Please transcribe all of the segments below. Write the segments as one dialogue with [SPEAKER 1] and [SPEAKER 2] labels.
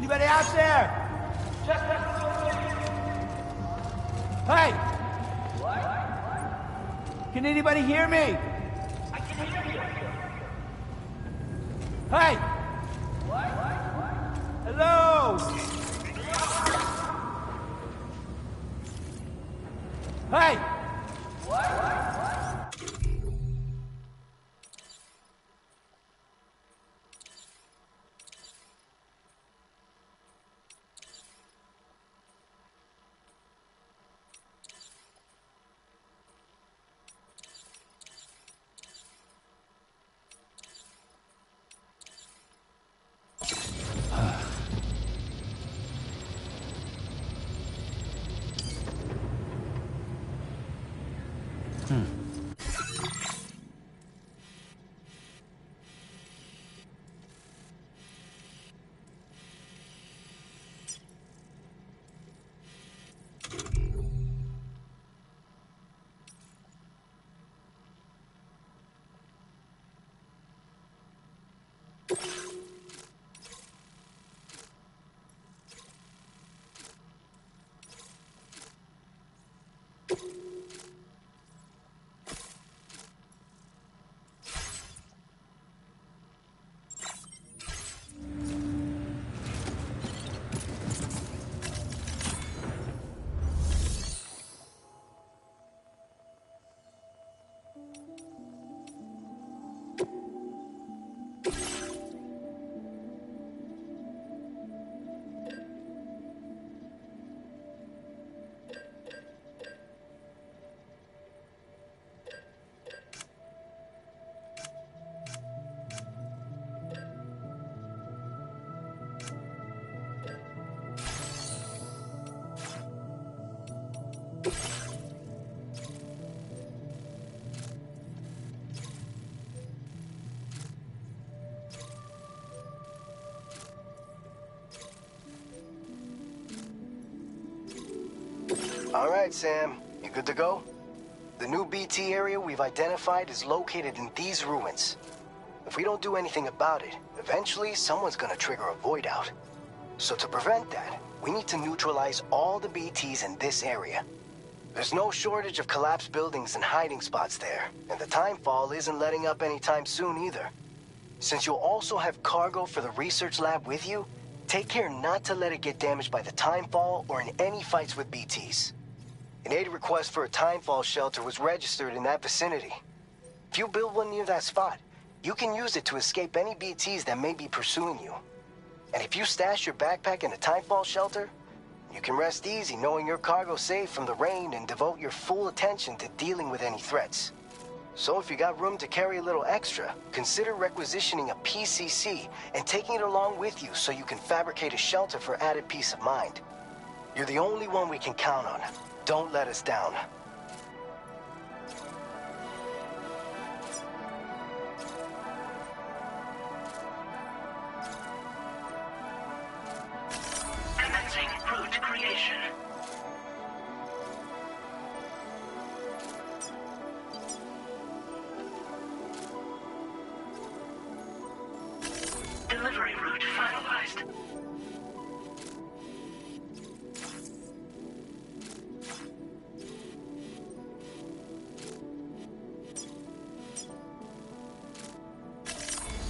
[SPEAKER 1] Anybody out there? Hey! What? Can anybody hear me? I can hear you. Hey! What? Hello? Hey! What?
[SPEAKER 2] All right, Sam. You good to go? The new BT area we've identified is located in these ruins. If we don't do anything about it, eventually someone's gonna trigger a void out. So to prevent that, we need to neutralize all the BTs in this area. There's no shortage of collapsed buildings and hiding spots there, and the timefall isn't letting up anytime soon either. Since you'll also have cargo for the research lab with you, take care not to let it get damaged by the timefall or in any fights with BTs. An aid request for a timefall shelter was registered in that vicinity. If you build one near that spot, you can use it to escape any BTs that may be pursuing you. And if you stash your backpack in a timefall shelter, you can rest easy knowing your cargo's safe from the rain and devote your full attention to dealing with any threats. So if you got room to carry a little extra, consider requisitioning a PCC and taking it along with you so you can fabricate a shelter for added peace of mind. You're the only one we can count on. Don't let us down.
[SPEAKER 3] Commencing route creation. Delivery route finalized.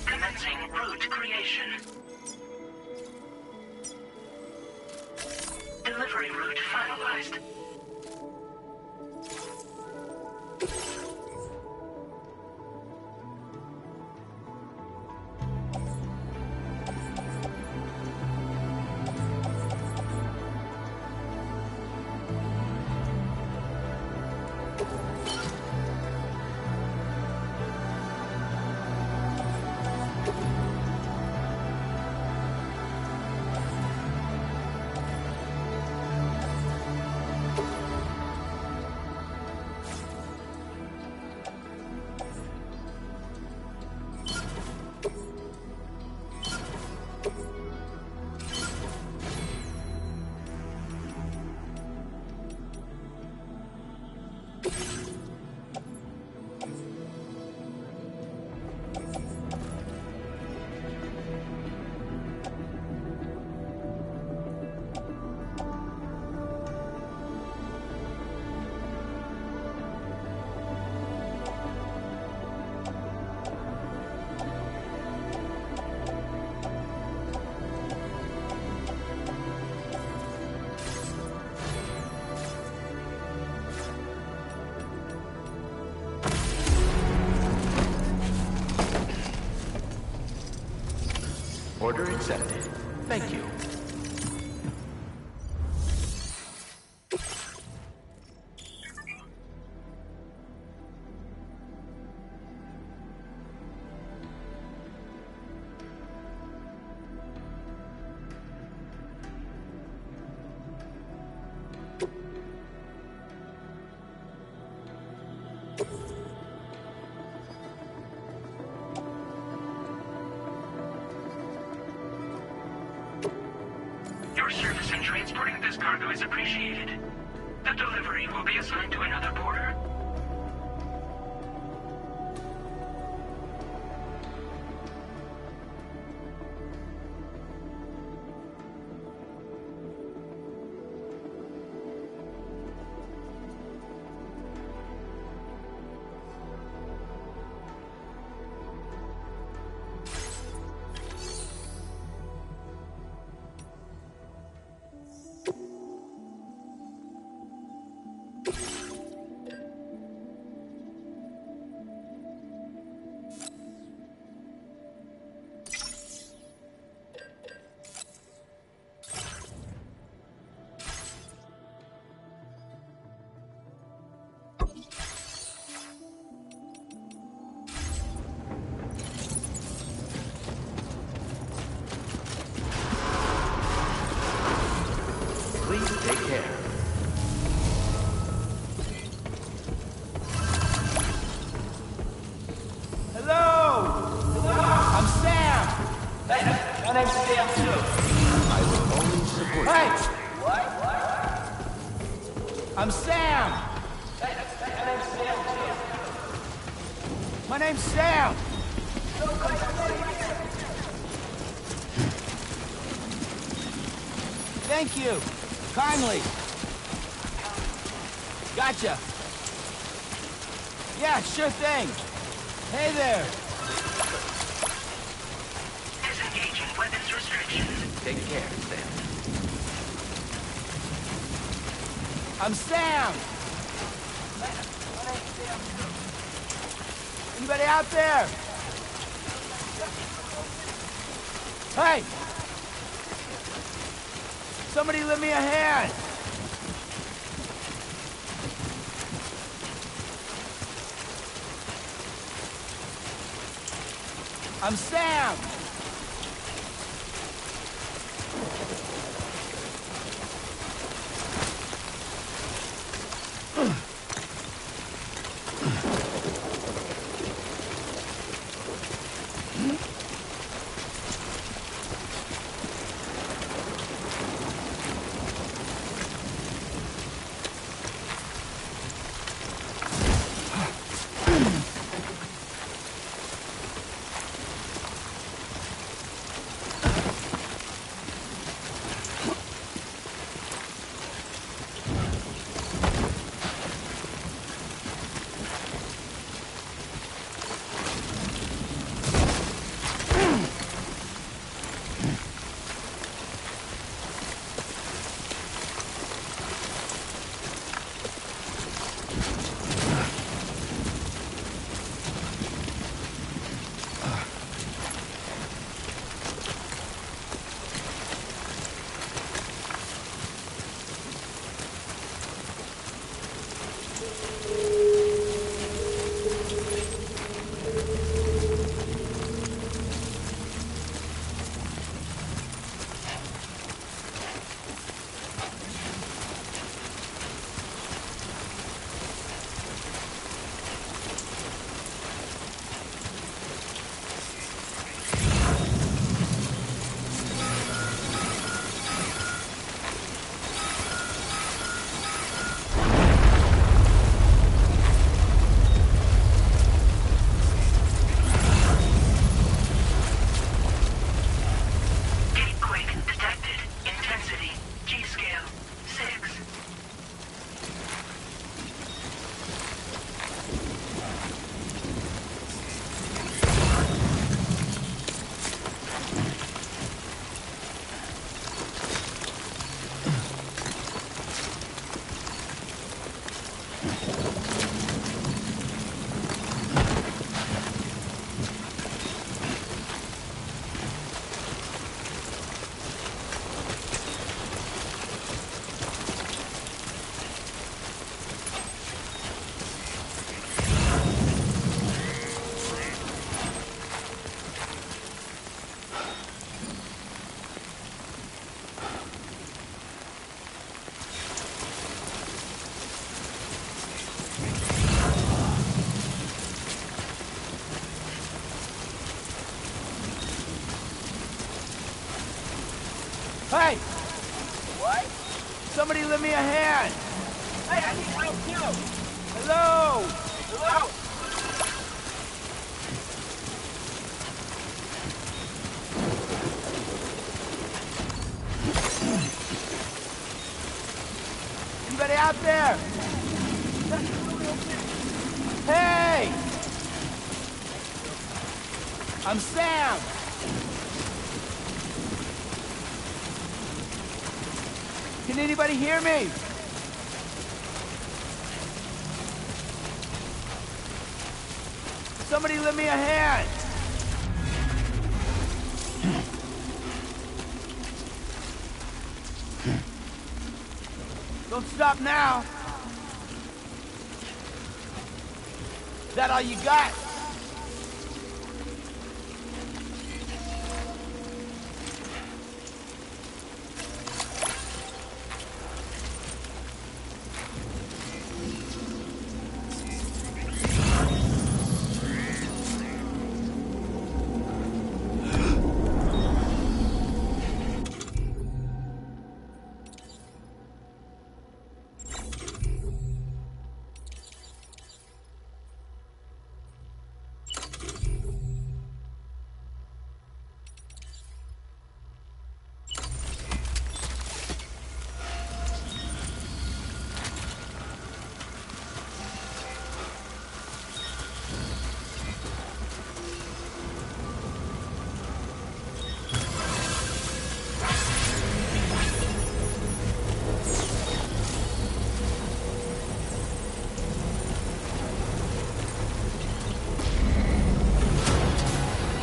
[SPEAKER 3] Commencing route creation. Delivery route finalized.
[SPEAKER 1] Order accepted. Thank you.
[SPEAKER 3] Your service in transporting this cargo is appreciated. The delivery will be assigned to another porter. Please take care.
[SPEAKER 1] Hello! I'm Sam!
[SPEAKER 4] My name's Sam too.
[SPEAKER 1] I will only support
[SPEAKER 4] Hey!
[SPEAKER 1] you.
[SPEAKER 4] What?
[SPEAKER 1] I'm Sam!
[SPEAKER 4] My name's Sam too.
[SPEAKER 1] My name's Sam! Thank you. Kindly. Gotcha. Yeah, sure thing. Hey there.
[SPEAKER 3] Disengaging weapons restrictions.
[SPEAKER 1] Take care, Sam. I'm Sam! Anybody out there? Hey! Somebody lend me a hand! I'm Sam! Hey!
[SPEAKER 4] What?
[SPEAKER 1] Somebody lend me a hand!
[SPEAKER 4] Hey, I need help too!
[SPEAKER 1] Hello!
[SPEAKER 4] Hello?
[SPEAKER 1] Anybody out there? Hey! I'm Sam! Can anybody hear me? Somebody lend me a hand! Don't stop now! Is that all you got?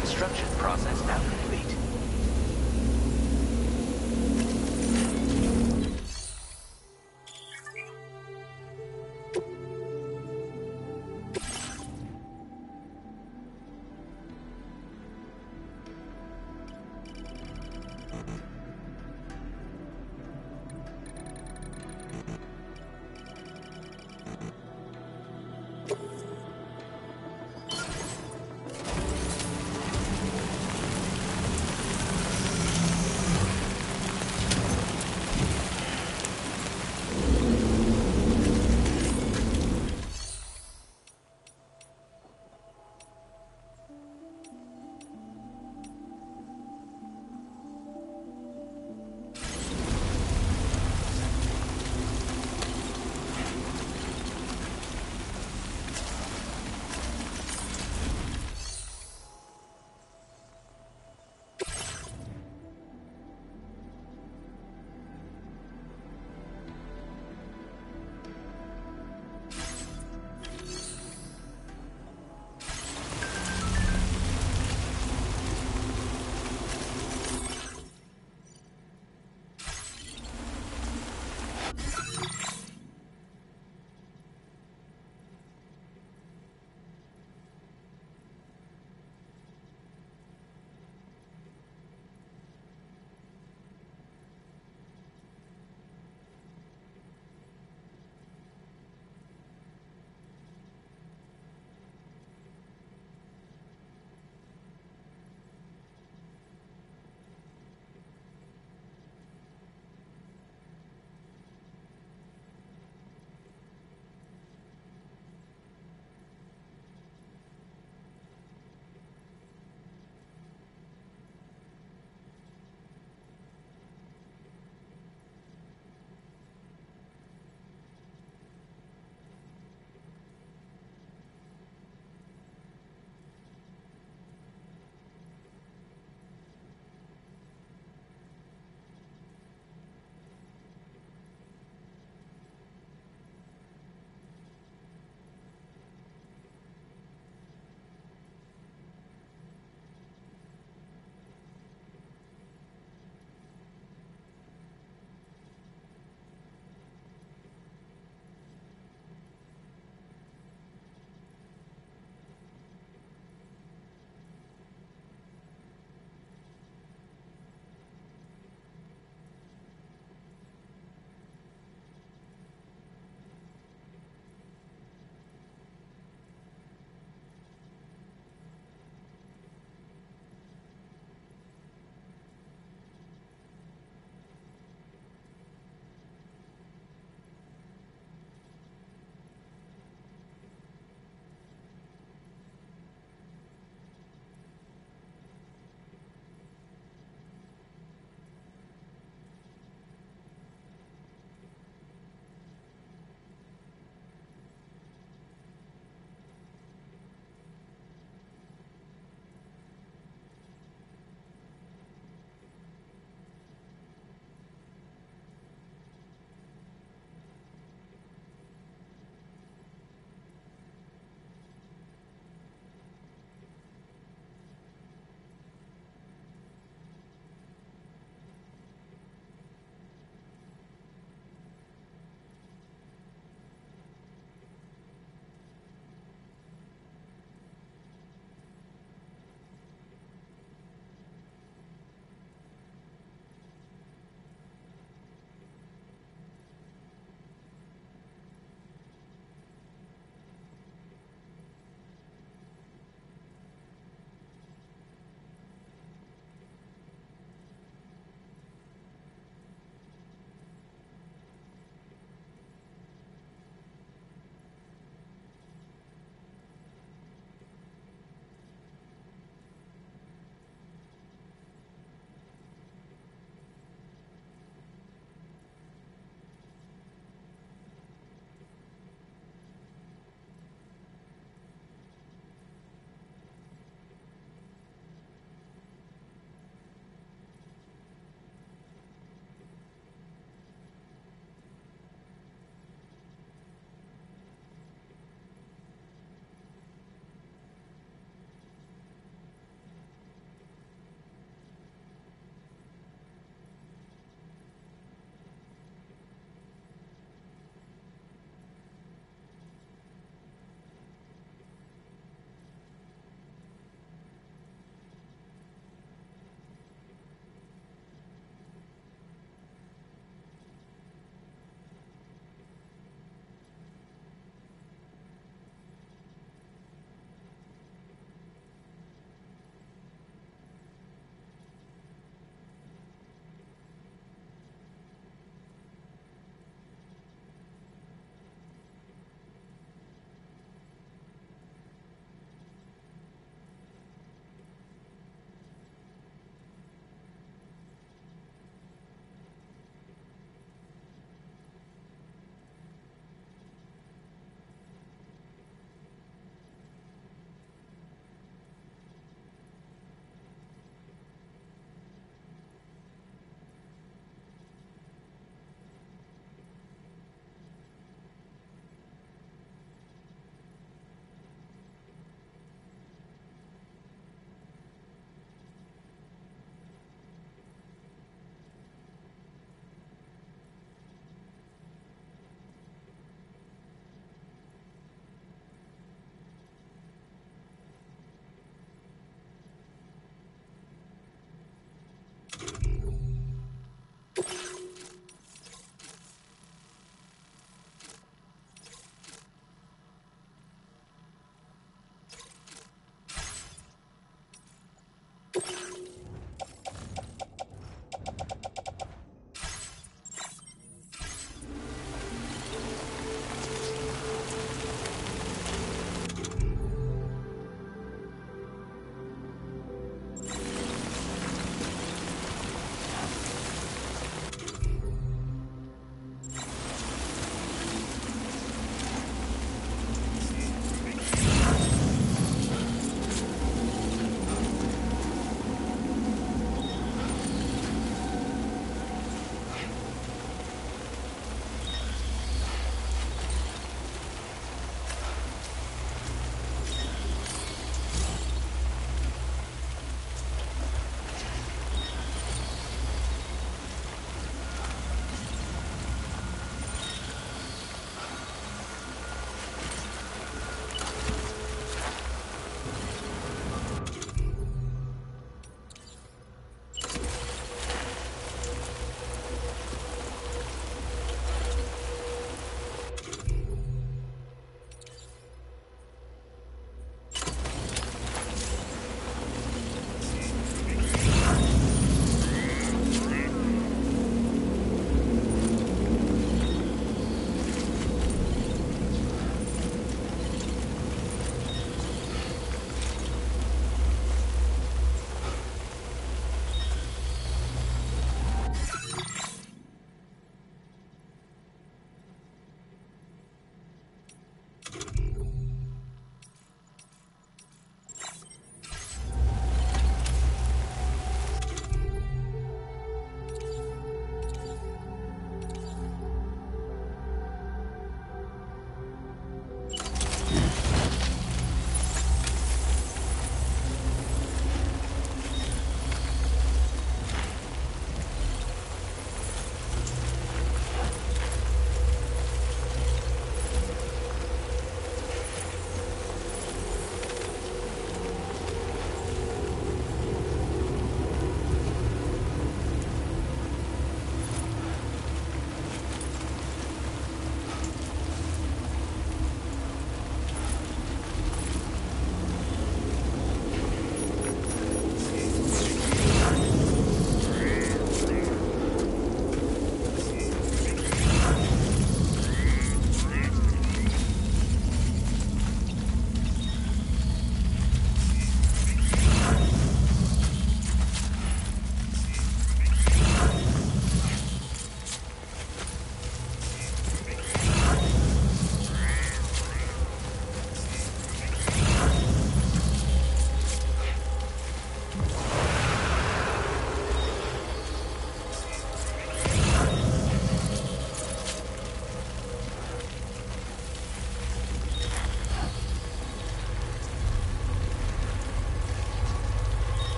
[SPEAKER 3] Construction process now complete.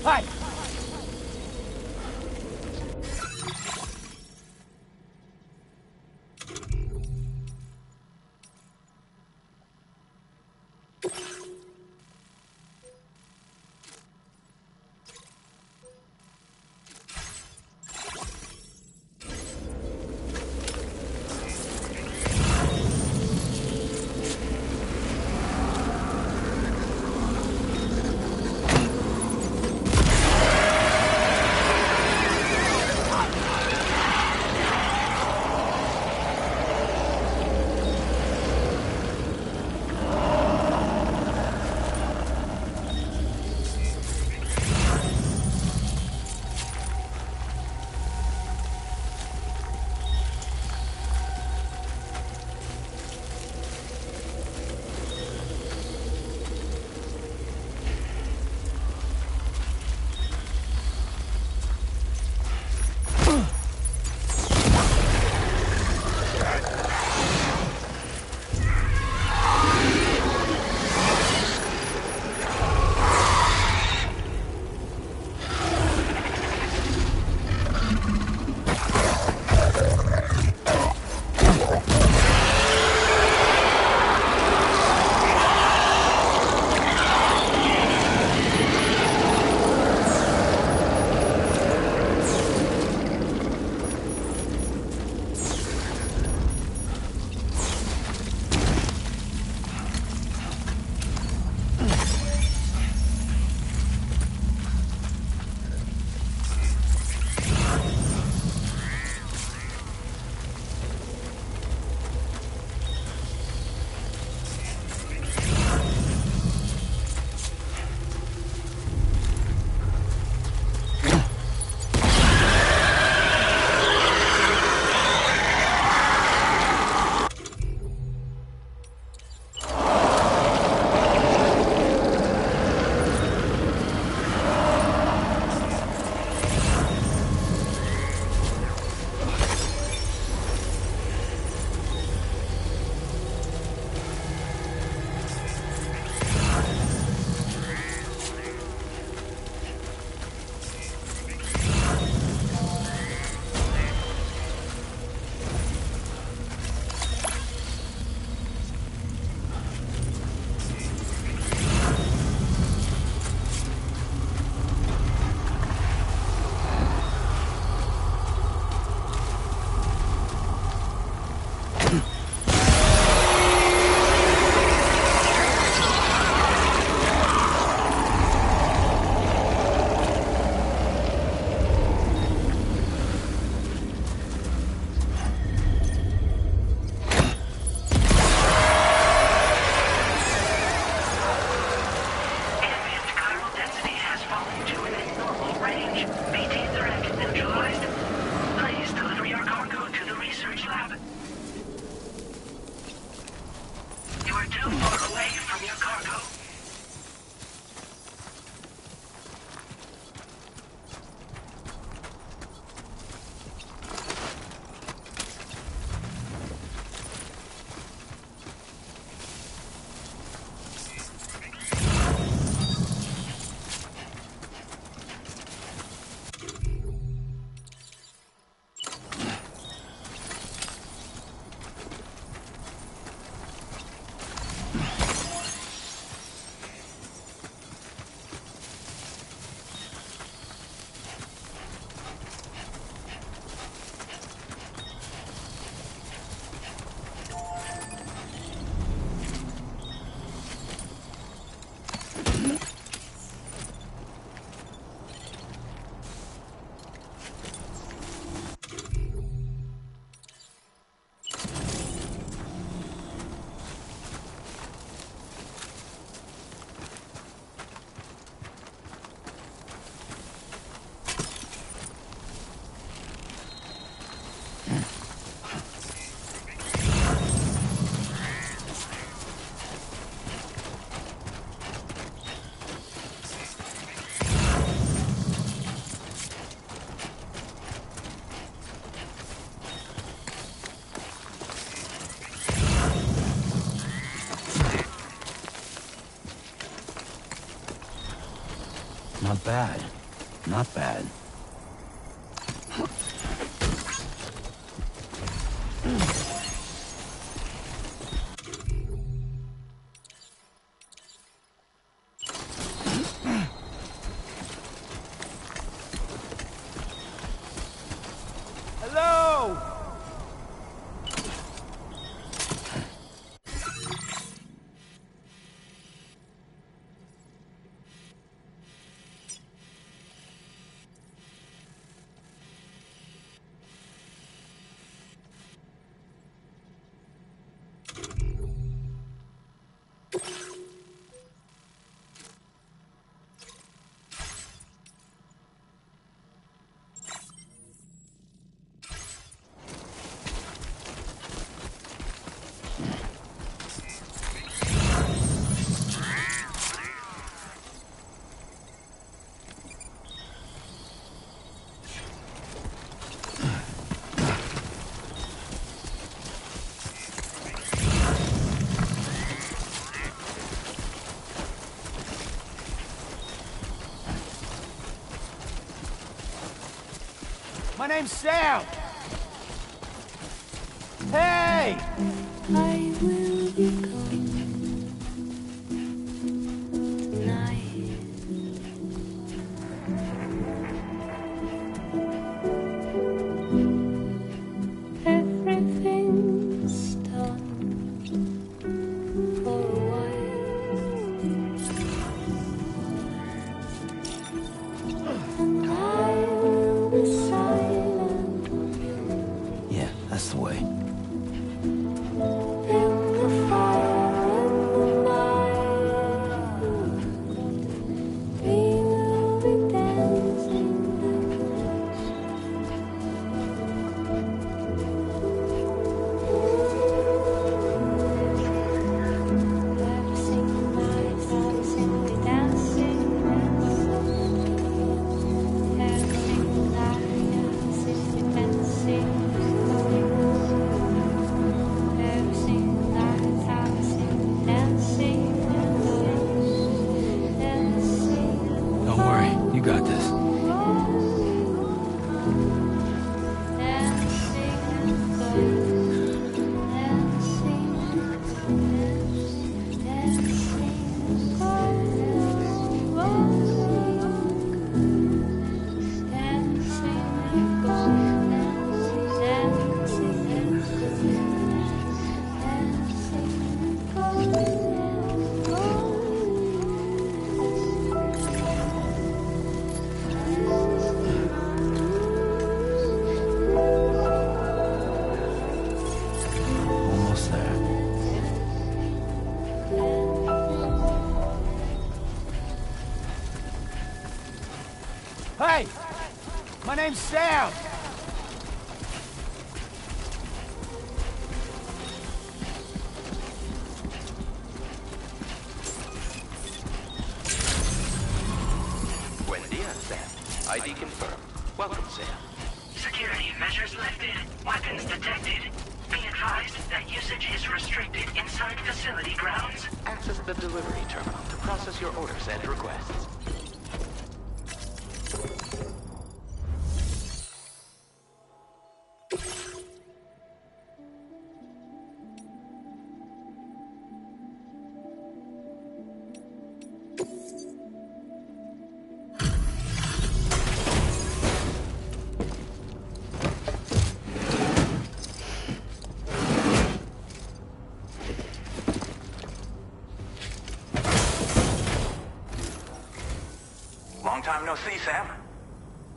[SPEAKER 1] Hi! Not bad. Not bad. Hello! My name's Sam! Hey!
[SPEAKER 5] I will be going tonight. Everything's done for a while, and I will be silent on you.
[SPEAKER 1] Yeah, that's the way.
[SPEAKER 5] In the fire, in the night, we will be dancing like every single night, every single dancing, every single night, every single dancing. Every single night, every single dancing, dancing.
[SPEAKER 1] Don't worry, you got this. Almost there. Hey! My name's Sam!
[SPEAKER 6] Buen dia, Sam. ID confirmed. Welcome, Sam.
[SPEAKER 3] Security measures lifted. Weapons detected. Be advised that usage is restricted inside facility grounds.
[SPEAKER 6] Access the delivery terminal to process your orders and requests.
[SPEAKER 7] Long time no see, Sam.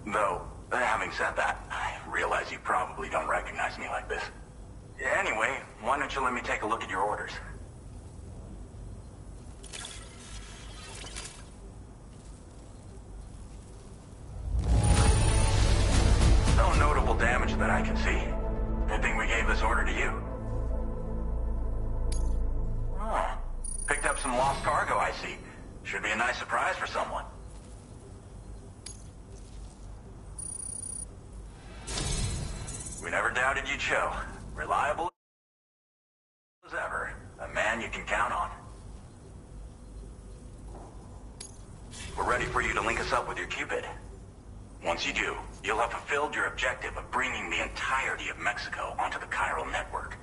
[SPEAKER 7] Though, having said that, I realize you probably don't recognize me like this. Anyway, why don't you let me take a look at your orders? No notable damage that I can see. Good thing we gave this order to you. Oh, picked up some lost cargo, I see. Should be a nice surprise for someone. We never doubted you'd show. Reliable as ever. A man you can count on. we're ready for you to link us up with your Cupid. Once you do, you'll have fulfilled your objective of bringing the entirety of Mexico onto the chiral network.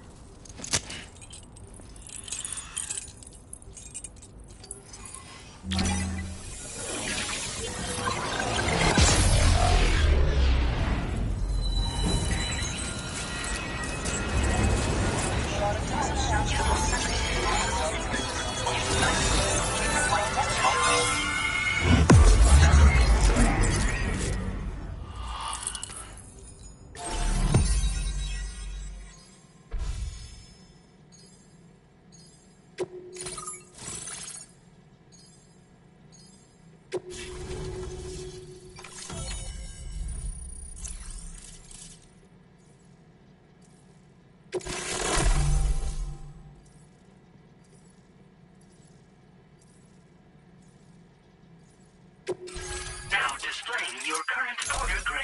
[SPEAKER 3] Now displaying your current order grade.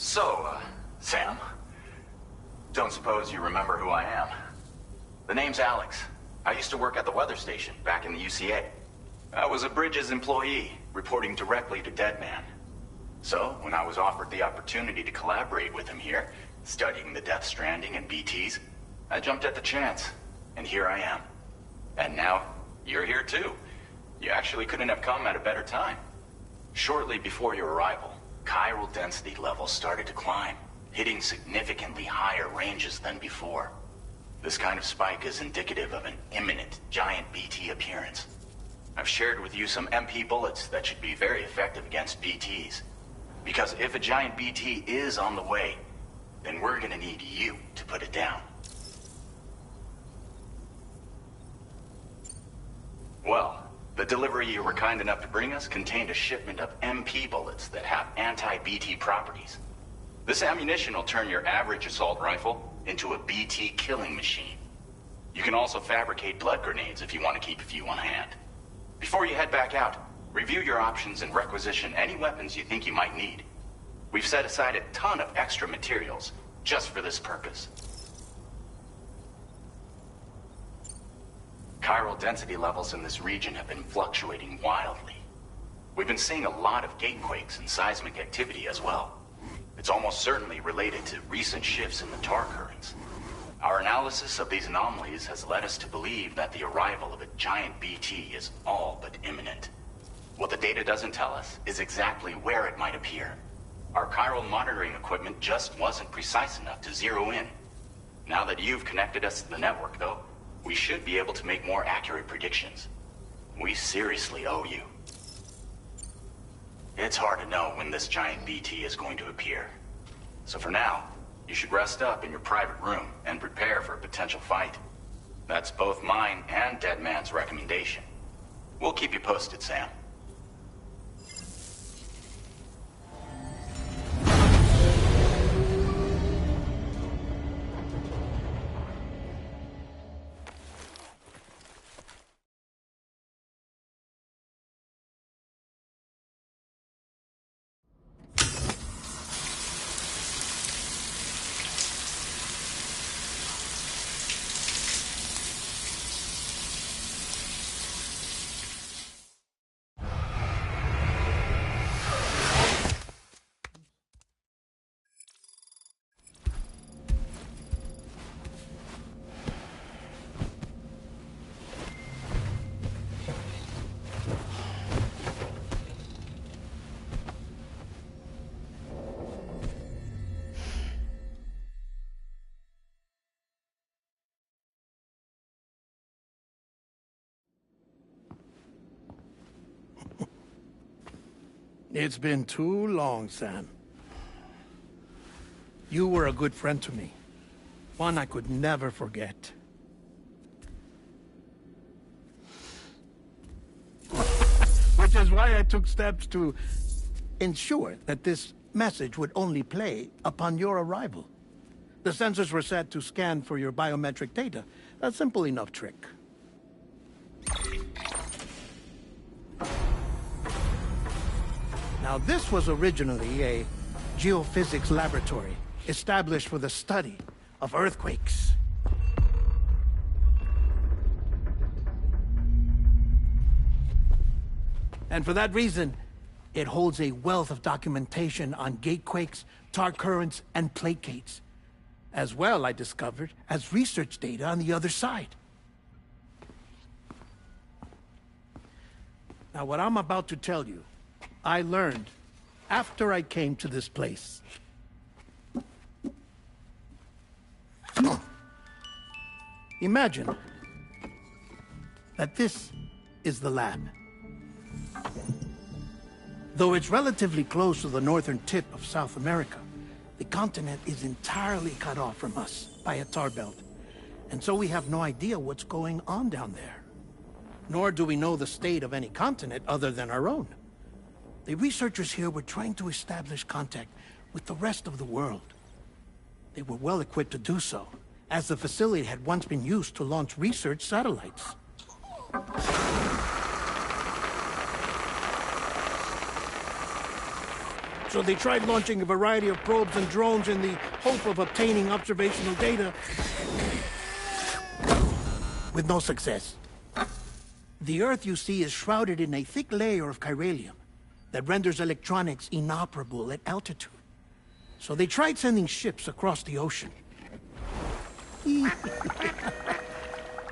[SPEAKER 7] So, Sam, don't suppose you remember who I am? The name's Alex. I used to work at the weather station back in the UCA. I was a Bridges employee, reporting directly to Deadman. So, when I was offered the opportunity to collaborate with him here, studying the Death Stranding and BTs, I jumped at the chance, and here I am. And now, you're here too. You actually couldn't have come at a better time. Shortly before your arrival, chiral density levels started to climb, hitting significantly higher ranges than before. This kind of spike is indicative of an imminent giant BT appearance. I've shared with you some MP bullets that should be very effective against BTs. Because if a giant BT is on the way, then we're gonna need you to put it down. Well, the delivery you were kind enough to bring us contained a shipment of MP bullets that have anti-BT properties. This ammunition will turn your average assault rifle into a BT killing machine. You can also fabricate blood grenades if you want to keep a few on hand. Before you head back out, review your options and requisition any weapons you think you might need. We've set aside a ton of extra materials just for this purpose. Chiral density levels in this region have been fluctuating wildly. We've been seeing a lot of gatequakes and seismic activity as well. It's almost certainly related to recent shifts in the tar currents. Our analysis of these anomalies has led us to believe that the arrival of a giant BT is all but imminent. What the data doesn't tell us is exactly where it might appear. Our chiral monitoring equipment just wasn't precise enough to zero in. Now that you've connected us to the network, though, we should be able to make more accurate predictions. We seriously owe you. It's hard to know when this giant BT is going to appear. So for now, you should rest up in your private room and prepare for a potential fight. That's both mine and Deadman's recommendation. We'll keep you posted, Sam.
[SPEAKER 1] It's been too long, Sam. You were a good friend to me. One I could never forget. Which is why I took steps to ensure that this message would only play upon your arrival. The sensors were set to scan for your biometric data. A simple enough trick. Now, this was originally a geophysics laboratory established for the study of earthquakes. And for that reason, it holds a wealth of documentation on gatequakes, tar currents, and plate gates. As well, I discovered, as research data on the other side. Now, what I'm about to tell you, I learned after I came to this place. Imagine that this is the lab. Though it's relatively close to the northern tip of South America, the continent is entirely cut off from us by a tar belt. And so we have no idea what's going on down there. Nor do we know the state of any continent other than our own. The researchers here were trying to establish contact with the rest of the world. They were well equipped to do so, as the facility had once been used to launch research satellites. So they tried launching a variety of probes and drones in the hope of obtaining observational data, with no success. The Earth, you see, is shrouded in a thick layer of chiralium that renders electronics inoperable at altitude. So they tried sending ships across the ocean.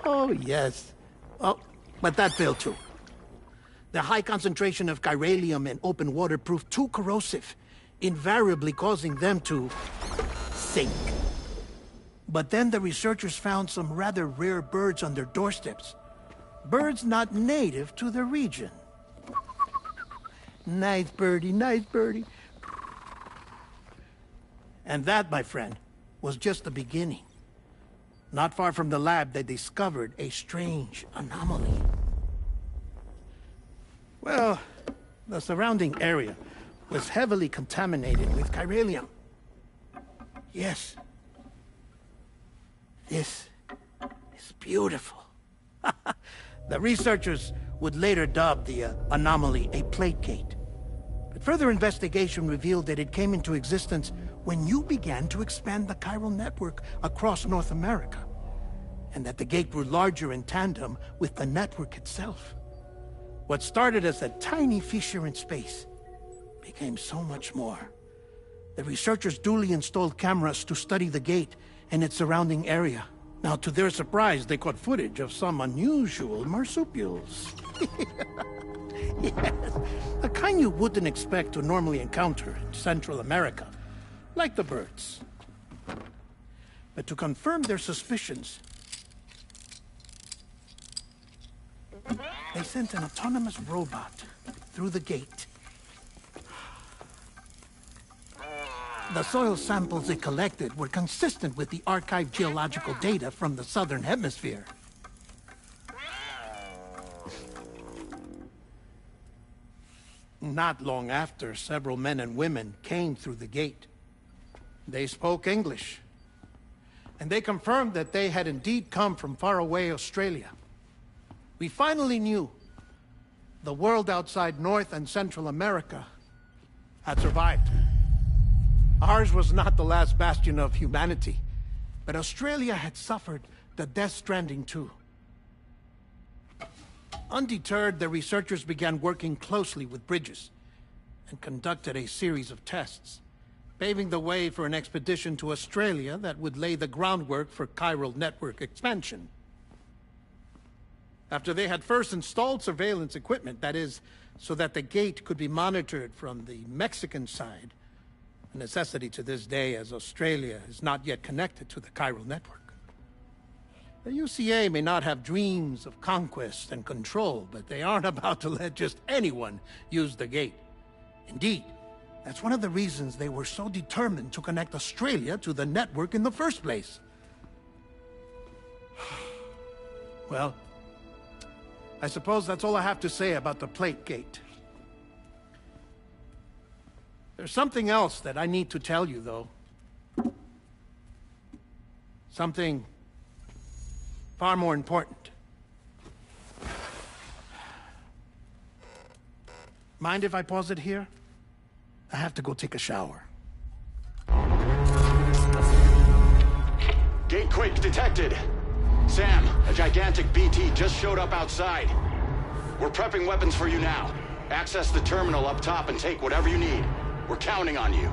[SPEAKER 1] Oh, yes. Oh, but that failed too. The high concentration of chiralium in open water proved too corrosive, invariably causing them to sink. But then the researchers found some rather rare birds on their doorsteps. Birds not native to the region. Nice birdie, nice birdie. And that, my friend, was just the beginning. Not far from the lab, they discovered a strange anomaly. Well, the surrounding area was heavily contaminated with chiralium. Yes. This is beautiful. The researchers would later dub the anomaly a plate gate. But further investigation revealed that it came into existence when you began to expand the chiral network across North America, and that the gate grew larger in tandem with the network itself. What started as a tiny fissure in space became so much more. The researchers duly installed cameras to study the gate and its surrounding area. Now, to their surprise, they caught footage of some unusual marsupials. Yes, the kind you wouldn't expect to normally encounter in Central America, like the birds. But to confirm their suspicions, they sent an autonomous robot through the gate. The soil samples it collected were consistent with the archived geological data from the southern hemisphere. Not long after, several men and women came through the gate. They spoke English, and they confirmed that they had indeed come from faraway Australia. We finally knew the world outside North and Central America had survived. Ours was not the last bastion of humanity, but Australia had suffered the death stranding too. Undeterred, the researchers began working closely with Bridges and conducted a series of tests, paving the way for an expedition to Australia that would lay the groundwork for chiral network expansion. After they had first installed surveillance equipment, that is, so that the gate could be monitored from the Mexican side, a necessity to this day as Australia is not yet connected to the chiral network. The UCA may not have dreams of conquest and control, but they aren't about to let just anyone use the gate. Indeed, that's one of the reasons they were so determined to connect Australia to the network in the first place. Well, I suppose that's all I have to say about the plate gate. There's something else that I need to tell you, though. Something far more important. Mind if I pause it here? I have to go take a shower.
[SPEAKER 8] Gate quake detected. Sam, a gigantic BT just showed up outside. We're prepping weapons for you now. Access the terminal up top and take whatever you need. We're counting on you.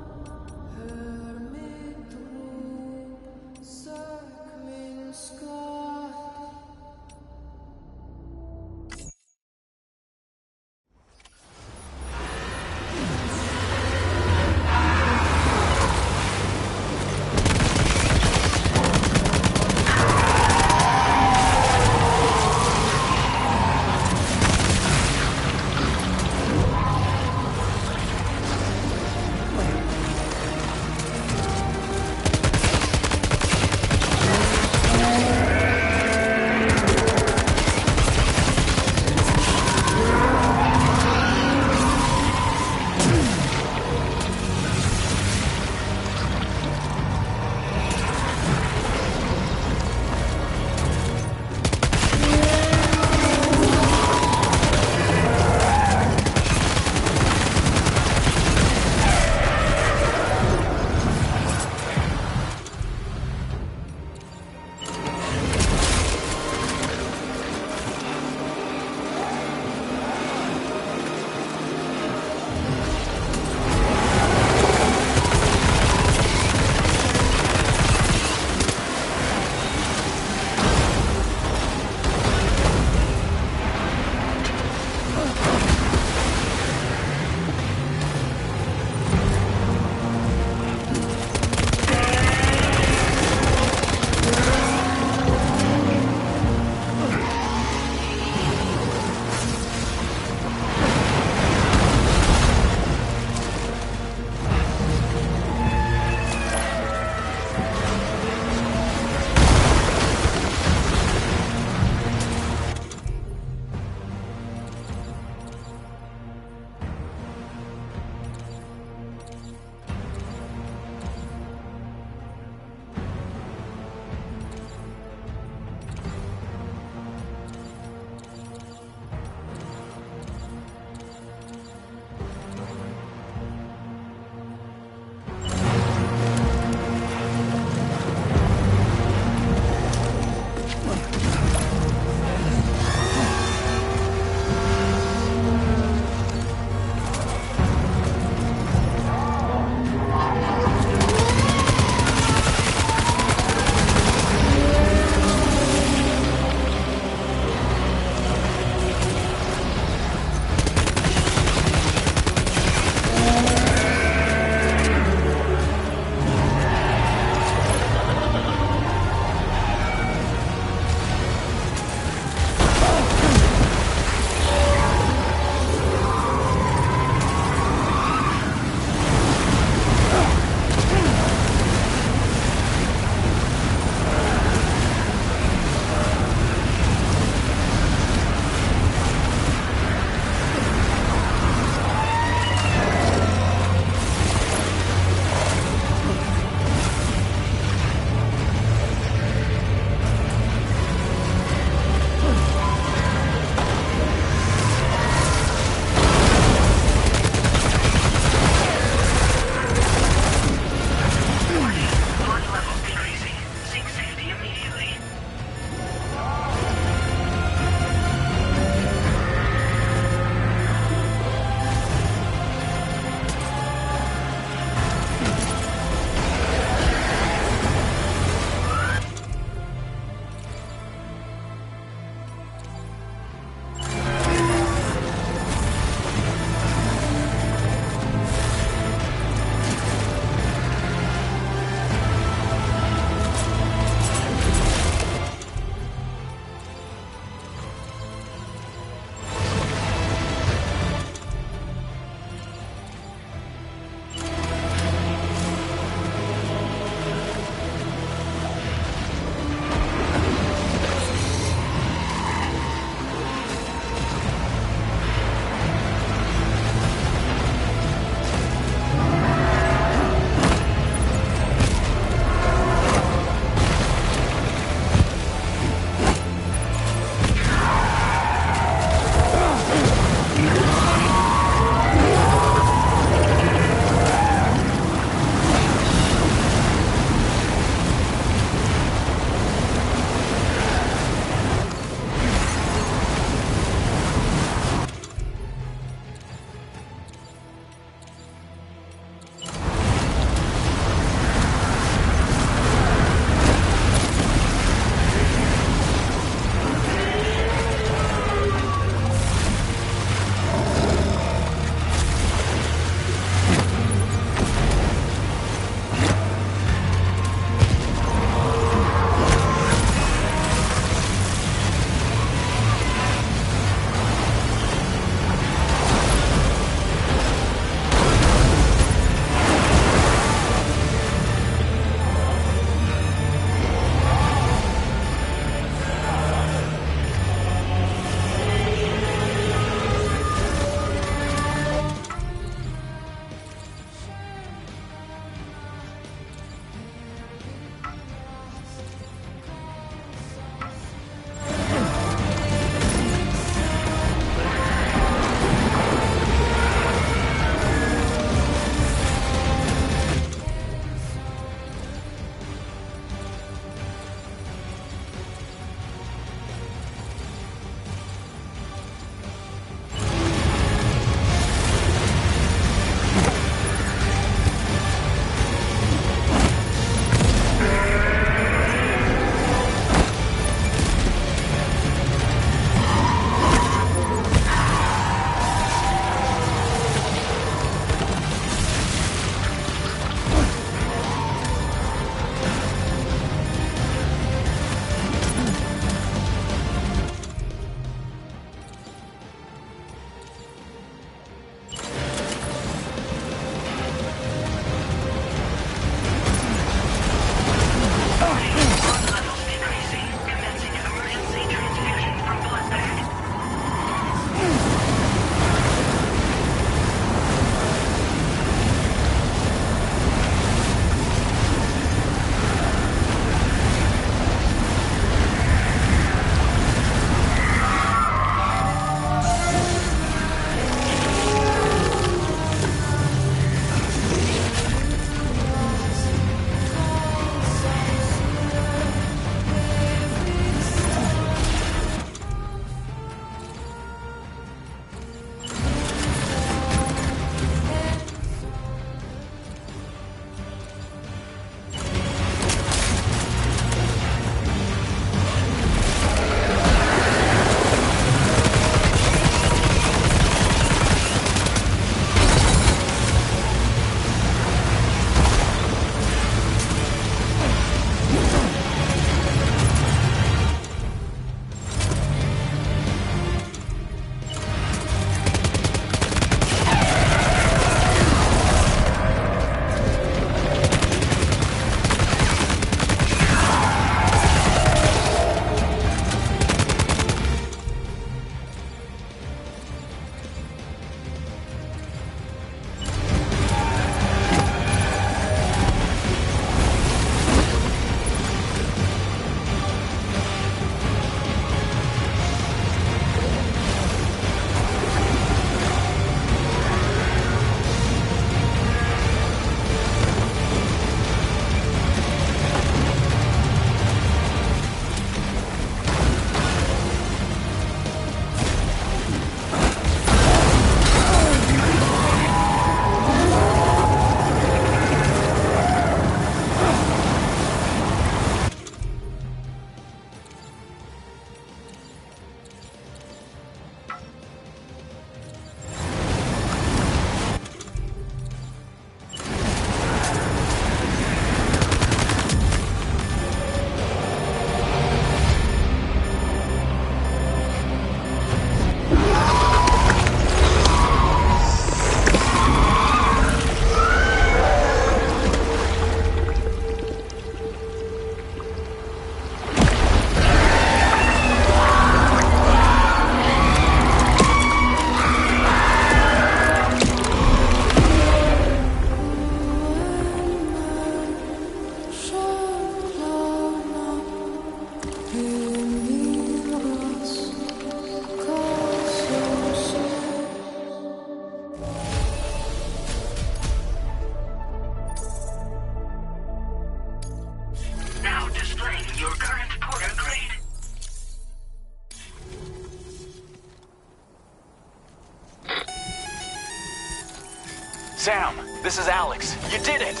[SPEAKER 7] Sam, this is Alex. You did it!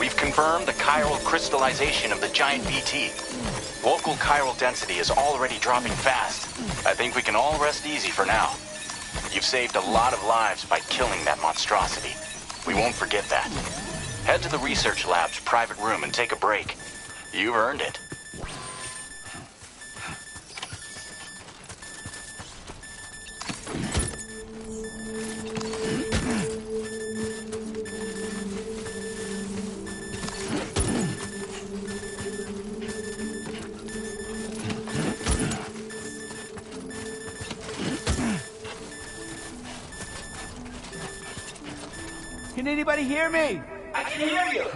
[SPEAKER 7] We've confirmed the chiral crystallization of the giant BT. Local chiral density is already dropping fast. I think we can all rest easy for now. You've saved a lot of lives by killing that monstrosity. We won't forget that. Head to the research lab's private room and take a break. You've earned it.
[SPEAKER 4] Can anybody hear me?
[SPEAKER 3] I can hear you.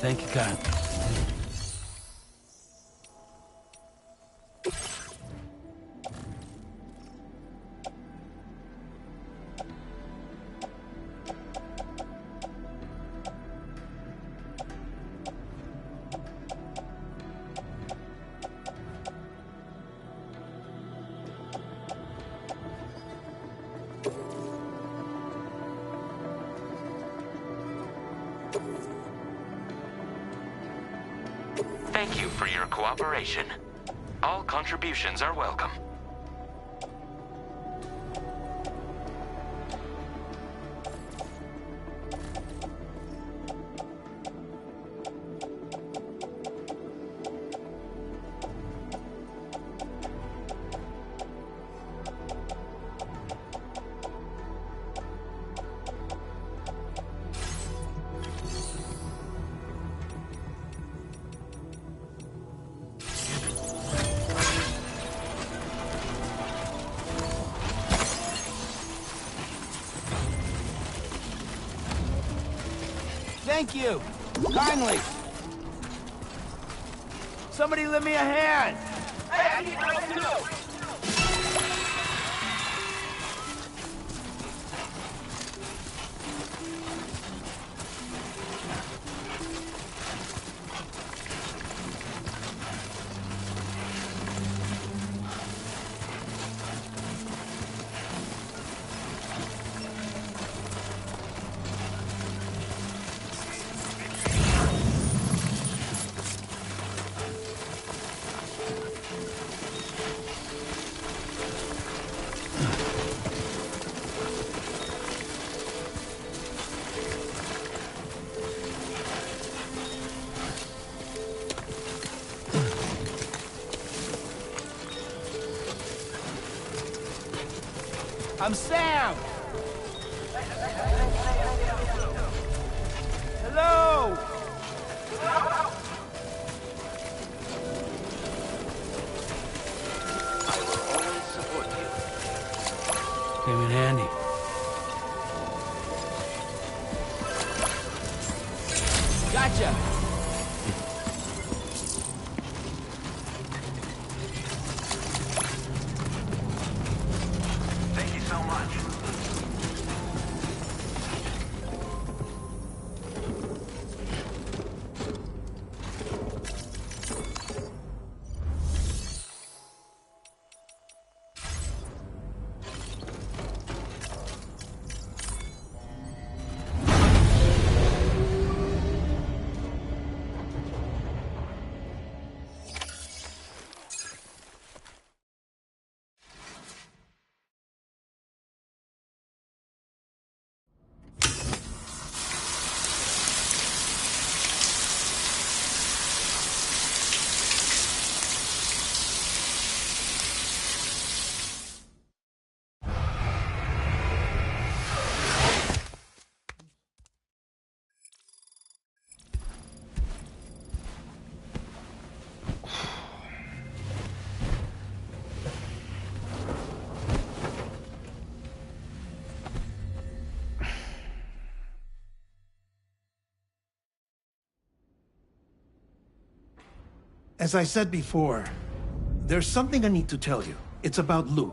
[SPEAKER 1] Thank you, Kyle.
[SPEAKER 6] Thank you for your cooperation. All contributions are welcome.
[SPEAKER 4] Thank you. Kindly. Somebody lend me a hand.
[SPEAKER 3] Hey, I need help too.
[SPEAKER 4] I'm Sam. Hello.
[SPEAKER 6] I will always support you.
[SPEAKER 1] Came in handy.
[SPEAKER 4] Gotcha.
[SPEAKER 3] Thank you so much.
[SPEAKER 1] As I said before, there's something I need to tell you. It's about Lou.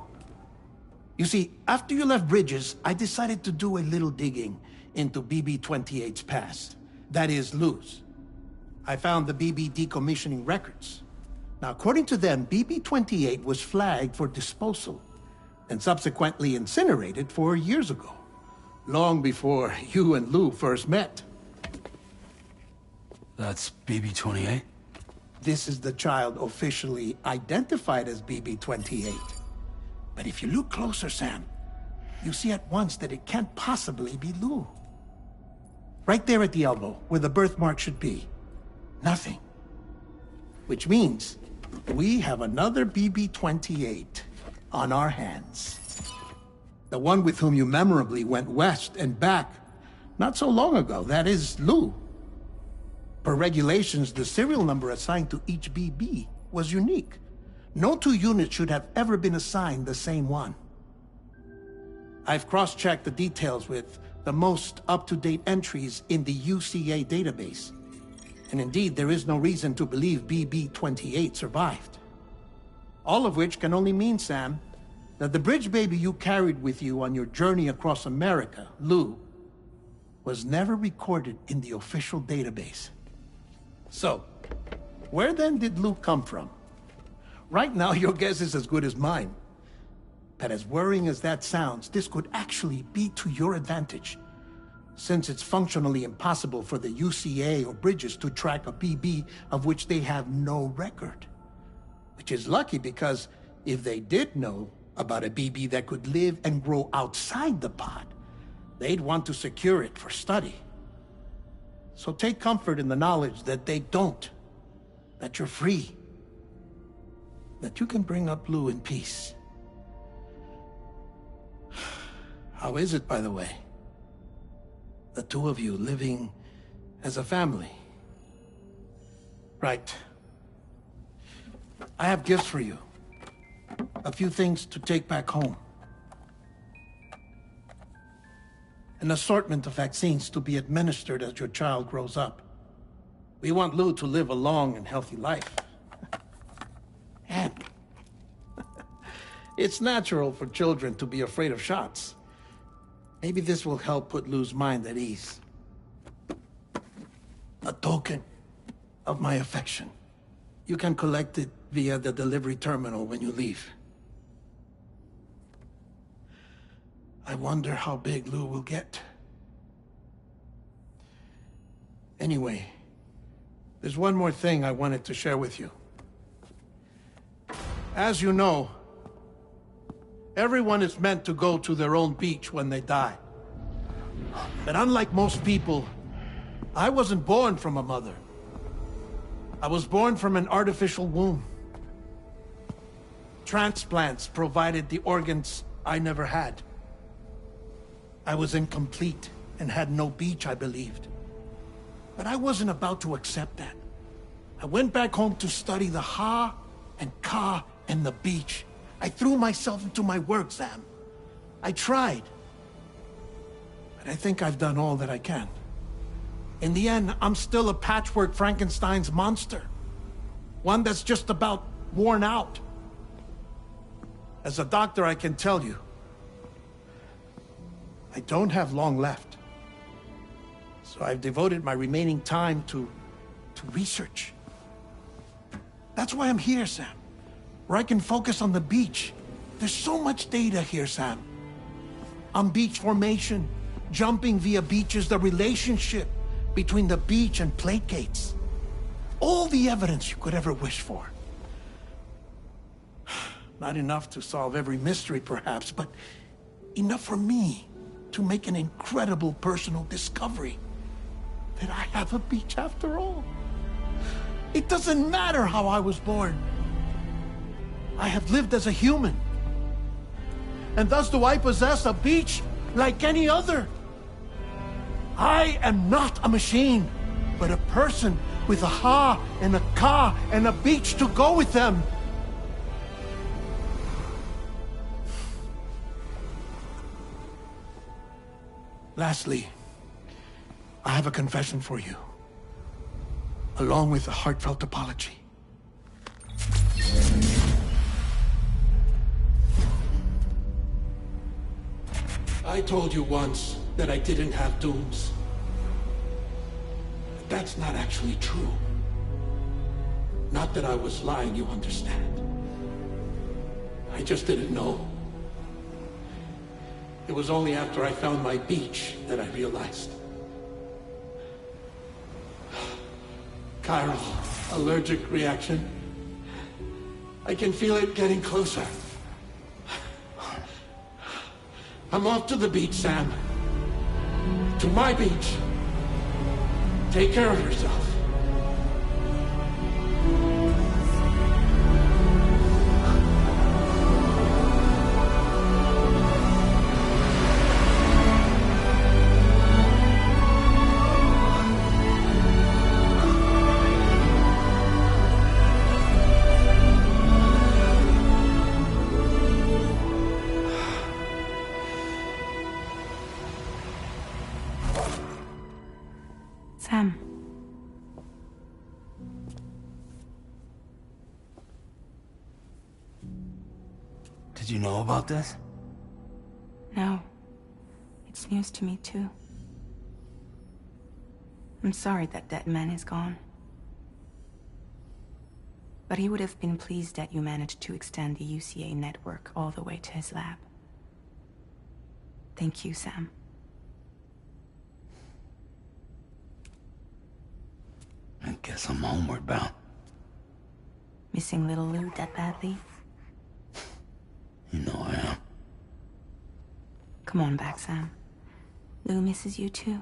[SPEAKER 1] You see, after you left Bridges, I decided to do a little digging into BB-28's past. That is, Lou's. I found the BB decommissioning records. Now, according to them, BB-28 was flagged for disposal and subsequently incinerated 4 years ago, long before you and Lou first met.
[SPEAKER 9] That's BB-28?
[SPEAKER 1] This is the child officially identified as BB-28. But if you look closer, Sam, you see at once that it can't possibly be Lou. Right there at the elbow, where the birthmark should be. Nothing. Which means we have another BB-28 on our hands. The one with whom you memorably went west and back not so long ago. That is Lou. Per regulations, the serial number assigned to each BB was unique. No two units should have ever been assigned the same one. I've cross-checked the details with the most up-to-date entries in the UCA database. And indeed, there is no reason to believe BB-28 survived. All of which can only mean, Sam, that the bridge baby you carried with you on your journey across America, Lou, was never recorded in the official database. So, where then did Lou come from? Right now, your guess is as good as mine. But as worrying as that sounds, this could actually be to your advantage, since it's functionally impossible for the UCA or Bridges to track a BB of which they have no record. Which is lucky, because if they did know about a BB that could live and grow outside the pod, they'd want to secure it for study. So take comfort in the knowledge that they don't, that you're free, that you can bring up Lou in peace. How is it, by the way? The two of you living as a family. Right. I have gifts for you. A few things to take back home. An assortment of vaccines to be administered as your child grows up. We want Lou to live a long and healthy life. And it's natural for children to be afraid of shots. Maybe this will help put Lou's mind at ease. A token of my affection. You can collect it via the delivery terminal when you leave. I wonder how big Lou will get. Anyway, there's one more thing I wanted to share with you. As you know, everyone is meant to go to their own beach when they die. But unlike most people, I wasn't born from a mother. I was born from an artificial womb. Transplants provided the organs I never had. I was incomplete and had no beach, I believed. But I wasn't about to accept that. I went back home to study the Ha and Ka and the beach. I threw myself into my work, Sam. I tried. But I think I've done all that I can. In the end, I'm still a patchwork Frankenstein's monster. One that's just about worn out. As a doctor, I can tell you, I don't have long left. So I've devoted my remaining time to research. That's why I'm here, Sam. Where I can focus on the beach. There's so much data here, Sam. On beach formation, jumping via beaches, the relationship between the beach and plate gates. All the evidence you could ever wish for. Not enough to solve every mystery, perhaps, but enough for me to make an incredible personal discovery. That I have a beach after all. It doesn't matter how I was born. I have lived as a human. And thus do I possess a beach like any other. I am not a machine, but a person with a Ha and a Ka and a beach to go with them. Lastly, I have a confession for you, along with a heartfelt apology. I told you once that I didn't have dooms. But that's not actually true. Not that I was lying, you understand. I just didn't know. It was only after I found my beach that I realized. Chiral allergic reaction. I can feel it getting closer. I'm off to the beach, Sam. To my beach. Take care of yourself.
[SPEAKER 5] Sam.
[SPEAKER 4] Did you know about this?
[SPEAKER 5] No. It's news to me, too. I'm sorry that that man is gone. But he would have been pleased that you managed to extend the UCA network all the way to his lab. Thank you, Sam.
[SPEAKER 4] I guess I'm homeward bound.
[SPEAKER 5] Missing little Lou that badly?
[SPEAKER 4] You know I am.
[SPEAKER 5] Come on back, Sam. Lou misses you too.